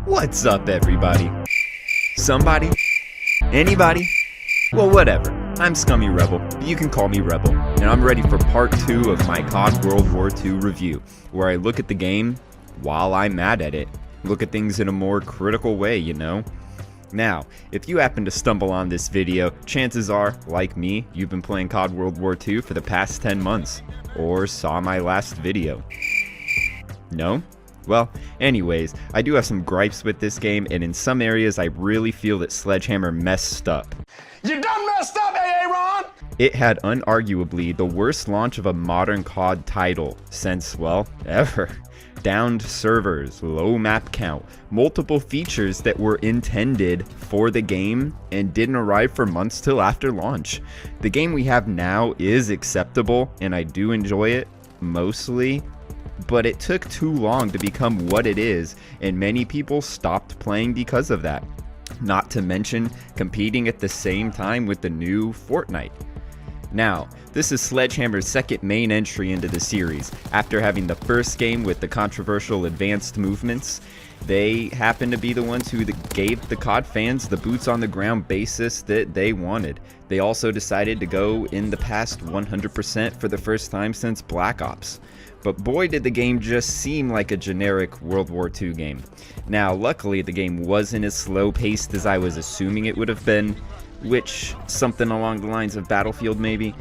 What's up, everybody? Somebody? Anybody? Well, whatever. I'm Scummy Rebel, but you can call me Rebel, and I'm ready for part 2 of my COD World War II review, where I look at the game while I'm mad at it. Look at things in a more critical way, you know? Now, if you happen to stumble on this video, chances are, like me, you've been playing COD World War II for the past 10 months, or saw my last video. No? Well, anyways, I do have some gripes with this game, and in some areas I really feel that Sledgehammer messed up. You done messed up, Aaron! It had unarguably the worst launch of a modern COD title since, well, ever. Downed servers, low map count, multiple features that were intended for the game and didn't arrive for months till after launch. The game we have now is acceptable, and I do enjoy it, mostly. But it took too long to become what it is, and many people stopped playing because of that. Not to mention competing at the same time with the new Fortnite. Now, this is Sledgehammer's second main entry into the series. After having the first game with the controversial advanced movements, they happen to be the ones who gave the COD fans the boots on the ground basis that they wanted. They also decided to go in the past 100% for the first time since Black Ops. But boy, did the game just seem like a generic World War II game. Now, luckily, the game wasn't as slow-paced as I was assuming it would have been, which, something along the lines of Battlefield maybe.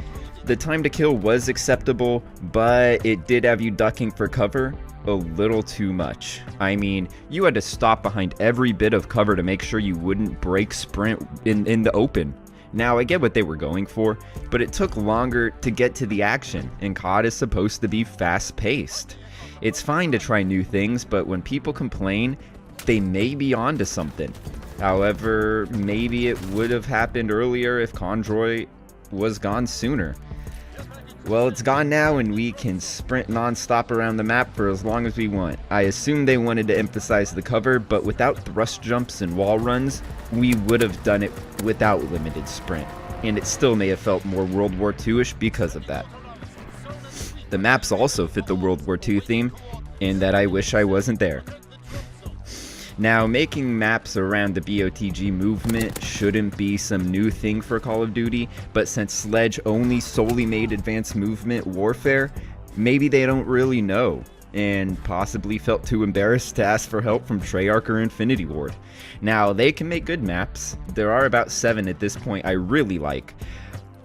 The time to kill was acceptable, but it did have you ducking for cover a little too much. I mean, you had to stop behind every bit of cover to make sure you wouldn't break sprint in the open. Now, I get what they were going for, but it took longer to get to the action, and COD is supposed to be fast-paced. It's fine to try new things, but when people complain, they may be onto something. However, maybe it would have happened earlier if Convoy was gone sooner. Well, it's gone now, and we can sprint non-stop around the map for as long as we want. I assume they wanted to emphasize the cover, but without thrust jumps and wall runs, we would have done it without limited sprint, and it still may have felt more World War II-ish because of that. The maps also fit the World War II theme, in that I wish I wasn't there. Now, making maps around the BOTG movement shouldn't be some new thing for Call of Duty, but since Sledge only solely made advanced movement warfare, maybe they don't really know, and possibly felt too embarrassed to ask for help from Treyarch or Infinity Ward. Now, they can make good maps. There are about 7 at this point I really like,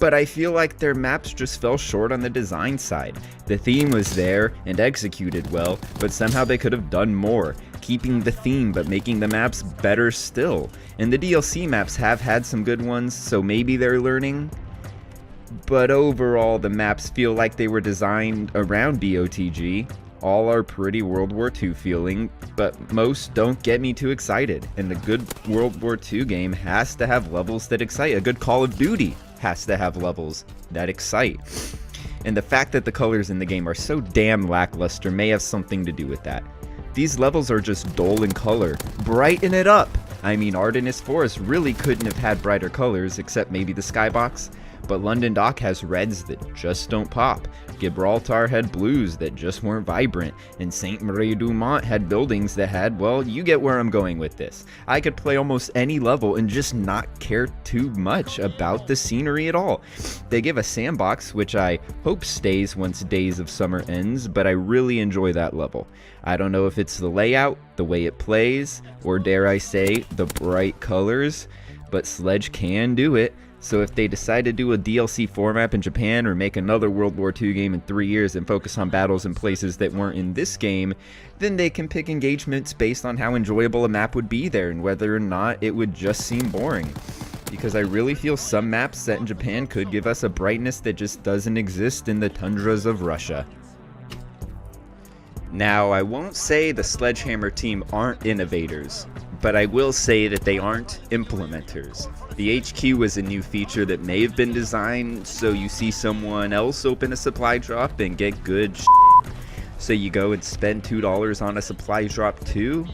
but I feel like their maps just fell short on the design side. The theme was there and executed well, but somehow they could have done more, keeping the theme but making the maps better still. And the DLC maps have had some good ones, so maybe they're learning. But overall, the maps feel like they were designed around BOTG. All are pretty World War II feeling, but most don't get me too excited. And a good World War II game has to have levels that excite. A good Call of Duty has to have levels that excite. And the fact that the colors in the game are so damn lackluster may have something to do with that. These levels are just dull in color. Brighten it up! I mean, Ardennes Forest really couldn't have had brighter colors, except maybe the skybox. But London Dock has reds that just don't pop. Gibraltar had blues that just weren't vibrant. And Saint-Marie-du-Mont had buildings that had, well, you get where I'm going with this. I could play almost any level and just not care too much about the scenery at all. They give a sandbox, which I hope stays once Days of Summer ends, but I really enjoy that level. I don't know if it's the layout, the way it plays, or dare I say, the bright colors, but Sledge can do it. So if they decide to do a DLC format in Japan or make another World War II game in 3 years and focus on battles in places that weren't in this game, then they can pick engagements based on how enjoyable a map would be there and whether or not it would just seem boring. Because I really feel some maps set in Japan could give us a brightness that just doesn't exist in the tundras of Russia. Now, I won't say the Sledgehammer team aren't innovators, but I will say that they aren't implementers. The HQ was a new feature that may have been designed so you see someone else open a supply drop and get good so you go and spend $2 on a supply drop too,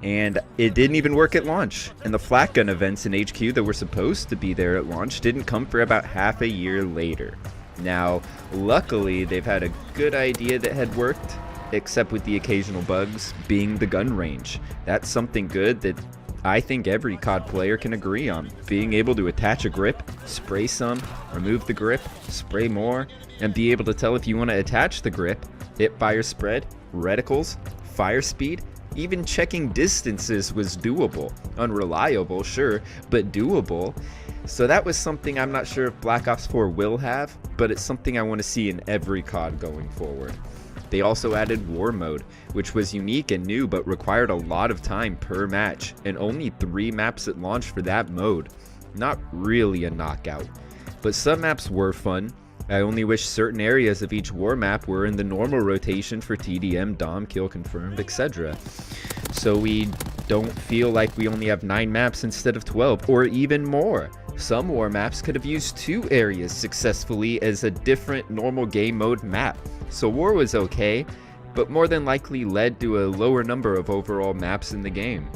and it didn't even work at launch. And the flat gun events in HQ that were supposed to be there at launch didn't come for about half a year later. Now, luckily, they've had a good idea that had worked, except with the occasional bugs, being the gun range. That's something good that I think every COD player can agree on. Being able to attach a grip, spray some, remove the grip, spray more, and be able to tell if you want to attach the grip, hit fire spread, reticles, fire speed, even checking distances was doable. Unreliable, sure, but doable. So that was something I'm not sure if Black Ops 4 will have, but it's something I want to see in every COD going forward. They also added War Mode, which was unique and new but required a lot of time per match, and only 3 maps at launch for that mode. Not really a knockout, but some maps were fun. I only wish certain areas of each war map were in the normal rotation for TDM, Dom, Kill Confirmed, etc. So we don't feel like we only have 9 maps instead of 12, or even more. Some war maps could have used 2 areas successfully as a different normal game mode map. So war was okay, but more than likely led to a lower number of overall maps in the game.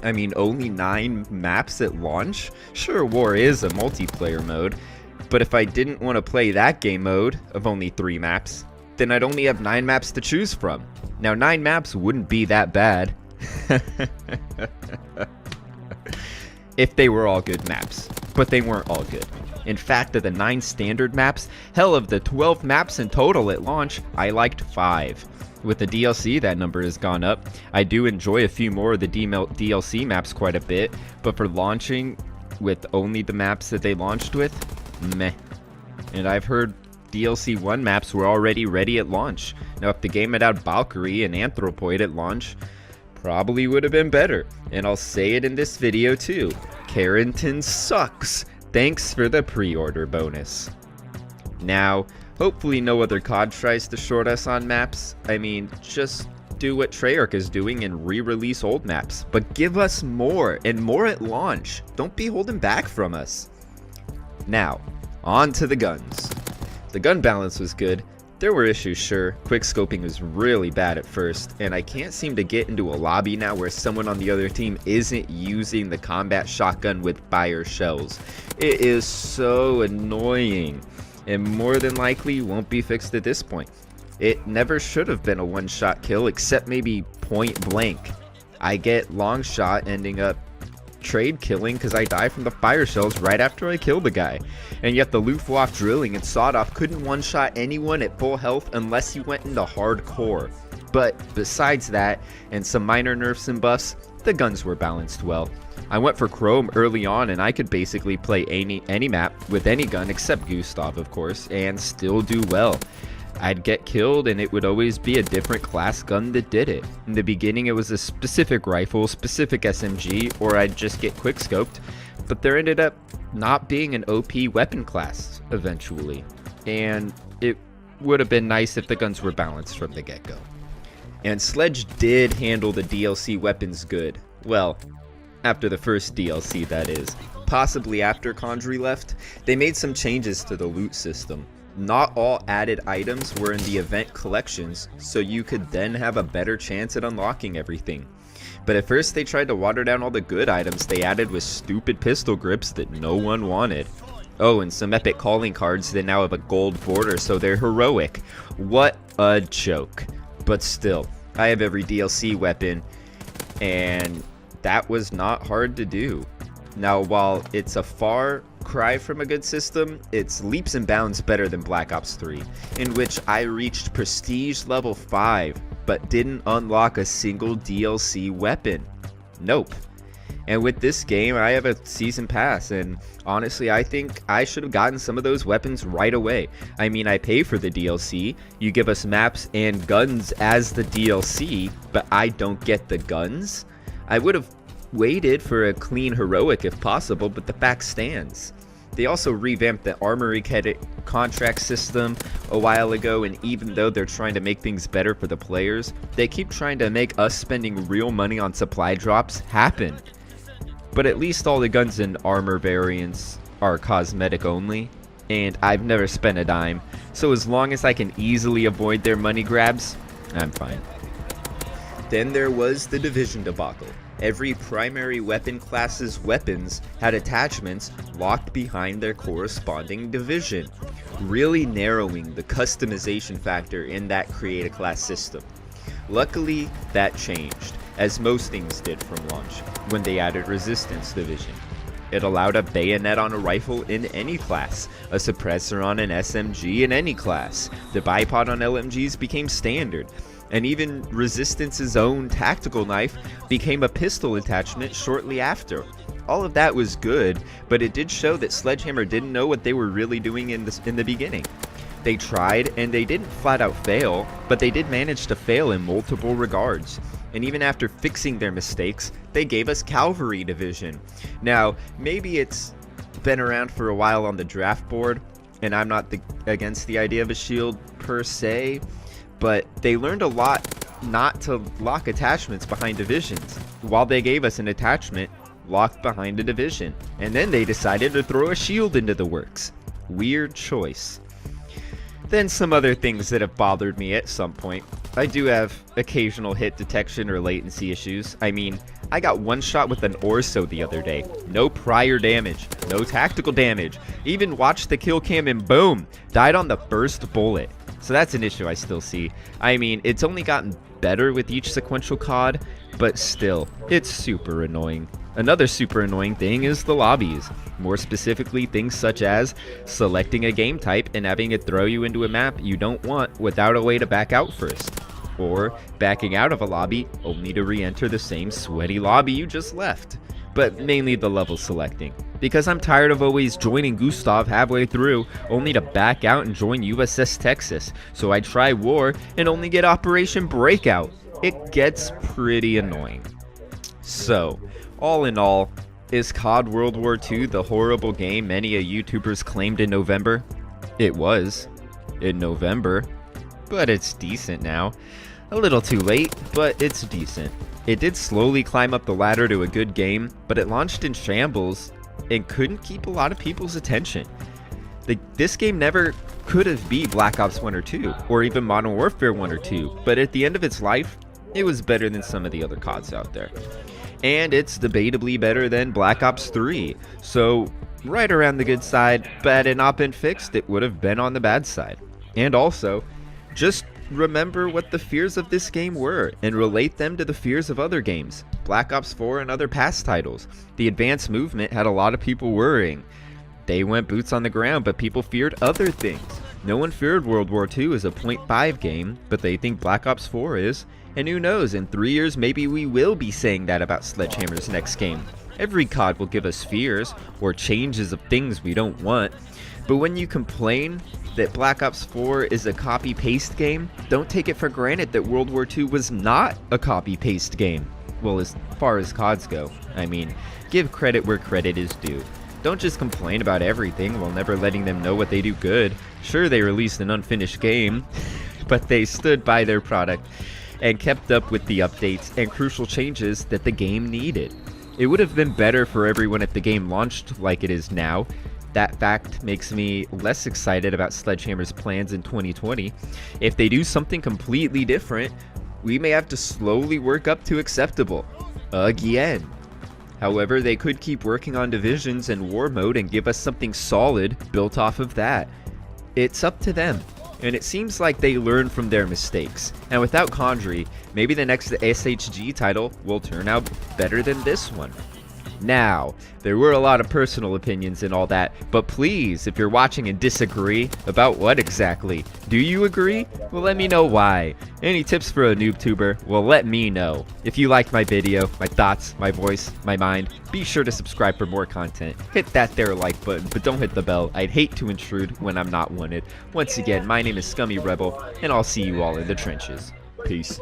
I mean, only 9 maps at launch? Sure, war is a multiplayer mode, but if I didn't want to play that game mode of only 3 maps, then I'd only have 9 maps to choose from. Now 9 maps wouldn't be that bad. If they were all good maps, but they weren't all good. In fact, of the 9 standard maps, hell, of the 12 maps in total at launch, I liked 5. With the DLC, that number has gone up. I do enjoy a few more of the DLC maps quite a bit, but for launching with only the maps that they launched with, meh. And I've heard DLC 1 maps were already ready at launch. Now, if the game had had Valkyrie and Anthropoid at launch, probably would have been better. And I'll say it in this video too. Carrington sucks. Thanks for the pre-order bonus. Now, hopefully no other COD tries to short us on maps. I mean, just do what Treyarch is doing and re-release old maps. But give us more, and more at launch. Don't be holding back from us. Now, on to the guns. The gun balance was good. There were issues, sure. Quickscoping was really bad at first, and I can't seem to get into a lobby now where someone on the other team isn't using the combat shotgun with fire shells. It is so annoying, and more than likely won't be fixed at this point. It never should have been a one-shot kill, except maybe point blank. I get long shot ending up trade killing because I die from the fire shells right after I kill the guy. And yet the Luftwaffe drilling and sawed-off couldn't one-shot anyone at full health unless he went into hardcore. But besides that, and some minor nerfs and buffs, the guns were balanced well. I went for Chrome early on and I could basically play any map with any gun except Gustav, of course, and still do well. I'd get killed and it would always be a different class gun that did it. In the beginning it was a specific rifle, specific SMG, or I'd just get quickscoped, but there ended up not being an OP weapon class eventually. And it would have been nice if the guns were balanced from the get-go. And Sledge did handle the DLC weapons good. Well, after the first DLC, that is. Possibly after Condry left, they made some changes to the loot system. Not all added items were in the event collections, so you could then have a better chance at unlocking everything. But at first they tried to water down all the good items they added with stupid pistol grips that no one wanted. Oh, and some epic calling cards that now have a gold border, so they're heroic. What a joke. But still, I have every DLC weapon, and that was not hard to do. Now, while it's a far cry from a good system, it's leaps and bounds better than Black Ops 3, in which I reached Prestige level 5, but didn't unlock a single DLC weapon. Nope. And with this game, I have a season pass, and honestly, I think I should have gotten some of those weapons right away. I mean, I pay for the DLC, you give us maps and guns as the DLC, but I don't get the guns? I would have waited for a clean heroic if possible, but the fact stands. They also revamped the armory contract system a while ago, and even though they're trying to make things better for the players, they keep trying to make us spending real money on supply drops happen. But at least all the guns and armor variants are cosmetic only, and I've never spent a dime, so as long as I can easily avoid their money grabs, I'm fine. Then there was the Division debacle. Every primary weapon class's weapons had attachments locked behind their corresponding division, really narrowing the customization factor in that create a class system. Luckily, that changed, as most things did from launch, when they added Resistance Division. It allowed a bayonet on a rifle in any class, a suppressor on an SMG in any class. The bipod on LMGs became standard, and even Resistance's own tactical knife became a pistol attachment shortly after. All of that was good, but it did show that Sledgehammer didn't know what they were really doing in the beginning. They tried, and they didn't flat out fail, but they did manage to fail in multiple regards. And even after fixing their mistakes, they gave us Cavalry Division. Now, maybe it's been around for a while on the draft board, and I'm not against the idea of a shield per se, but they learned a lot not to lock attachments behind divisions, while they gave us an attachment locked behind a division. And then they decided to throw a shield into the works. Weird choice. Then some other things that have bothered me at some point. I do have occasional hit detection or latency issues. I mean, I got one shot with an Orso the other day. No prior damage, no tactical damage. Even watched the kill cam and boom, died on the first bullet. So that's an issue I still see. I mean, it's only gotten better with each sequential COD, but still, it's super annoying. Another super annoying thing is the lobbies. More specifically, things such as selecting a game type and having it throw you into a map you don't want without a way to back out first. Or backing out of a lobby only to re-enter the same sweaty lobby you just left. But mainly the level selecting. Because I'm tired of always joining Gustav halfway through only to back out and join USS Texas. So I try War and only get Operation Breakout. It gets pretty annoying. So, all in all, is COD World War II the horrible game many YouTubers claimed in November? It was, in November, but it's decent now. A little too late, but it's decent. It did slowly climb up the ladder to a good game, but it launched in shambles and couldn't keep a lot of people's attention. This game never could have beat Black Ops 1 or 2, or even Modern Warfare 1 or 2, but at the end of its life, it was better than some of the other CODs out there. And it's debatably better than Black Ops 3, so right around the good side, but had it not been fixed, it would have been on the bad side. And also, just remember what the fears of this game were, and relate them to the fears of other games, Black Ops 4 and other past titles. The advanced movement had a lot of people worrying. They went boots on the ground, but people feared other things. No one feared World War II as a .5 game, but they think Black Ops 4 is. And who knows, in 3 years maybe we will be saying that about Sledgehammer's next game. Every COD will give us fears, or changes of things we don't want. But when you complain that Black Ops 4 is a copy-paste game, don't take it for granted that World War II was not a copy-paste game. Well, as far as CODs go. I mean, give credit where credit is due. Don't just complain about everything while never letting them know what they do good. Sure, they released an unfinished game, but they stood by their product and kept up with the updates and crucial changes that the game needed. It would have been better for everyone if the game launched like it is now. That fact makes me less excited about Sledgehammer's plans in 2020. If they do something completely different, we may have to slowly work up to acceptable. Again. However, they could keep working on divisions and war mode and give us something solid built off of that. It's up to them. And it seems like they learn from their mistakes. And without Condry, maybe the next SHG title will turn out better than this one. Now, there were a lot of personal opinions and all that, but please, if you're watching and disagree, about what exactly? Do you agree? Well, let me know why. Any tips for a noob-tuber? Well, let me know. If you liked my video, my thoughts, my voice, my mind, be sure to subscribe for more content. Hit that there like button, but don't hit the bell. I'd hate to intrude when I'm not wanted. Once again, my name is Scummy Rebel, and I'll see you all in the trenches. Peace.